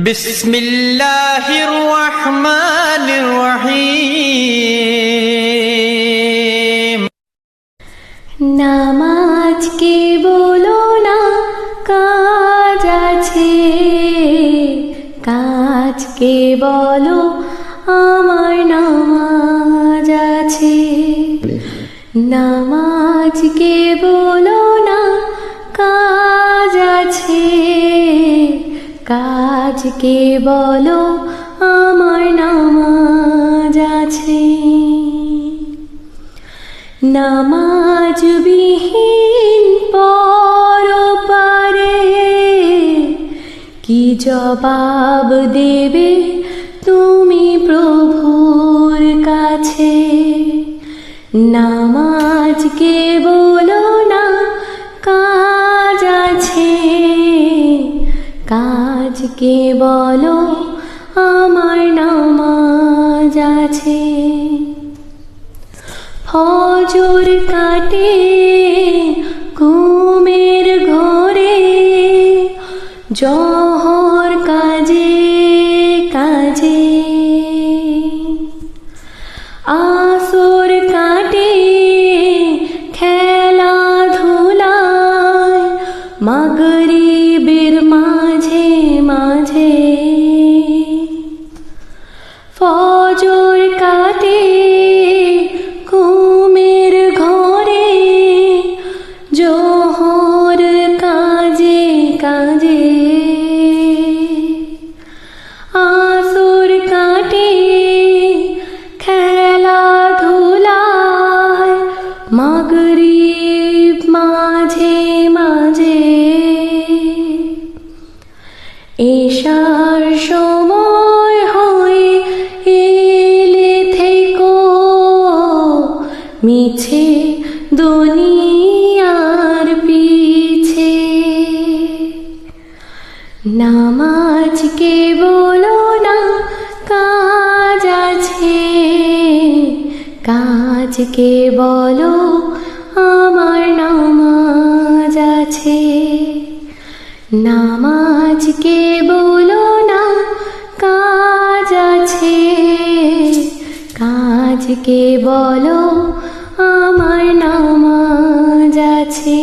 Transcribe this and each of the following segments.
বিসমিল্লাহির রহমানির রহিম। নামাজকে বলো না কাজ আছে, কাজকে বলো আমার নামাজ আছে। নামাজকে বলো না কাজ আছে, কাজকে বলো আমার নামাজ আছে। নামাজ বিহীন পরপারে কি জবাব দেবে তুমি প্রভুর কাছে? নামাজকে বলো না কাজ আছে, কাজকে বলো আমার নামাজ আছে। ফজর কাটে ঘুমের ঘরে, জোহর কাজে কাজে, আসর কাটে খেলাধুলায়, মাগরিবের মাঝে মাঝে। ফজর কাটে ঘুমের ঘরে, জোহর কাজে কাজে, আসর কাটে খেলাধুলায়, মাগরিব মাঝে মাঝে। এশার সময় হয়ে এলে থেকো মিছে দুনিয়ার পিছে। নামাজকে বলো না কাজ আছে, কাজকে বলো আমার নামাজ আছে। নামাজকে বলো না কাজ আছে, কাজকে বলো আমার নামাজ আছে।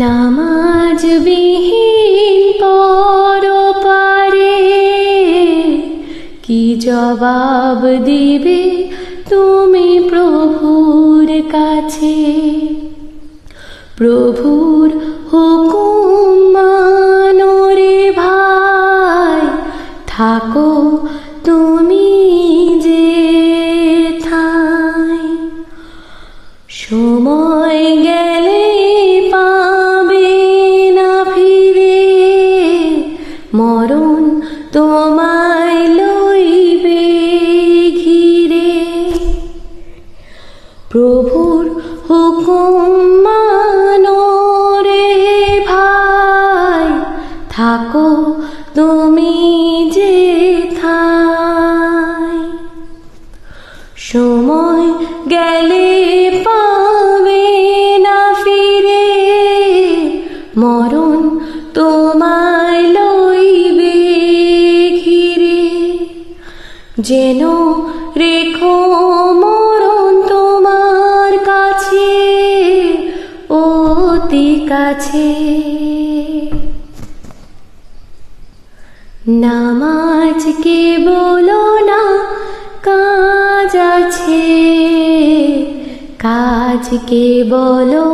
নামাজ বিহীন পরপারে কি জবাব দিবে তুমি প্রভুর কাছে? প্রভুর হুকুম মানো রে ভাই, থাকো তুমি যেথায়। সময় গেলে পাবে না ফিরে, মরণ তোমায় লইবে ঘিরে। প্রভুর হুকুম মানো রে ভাই, থাকো তুমি যেথায়। সময় গেলে পাবে না ফিরে, মরণ তোমায় লইবে ঘিরে। যেন রেখো মরণ তোমার কাছে, অতি কাছে। নামাজকে বলো না কাজ আছে, কাজকে বলো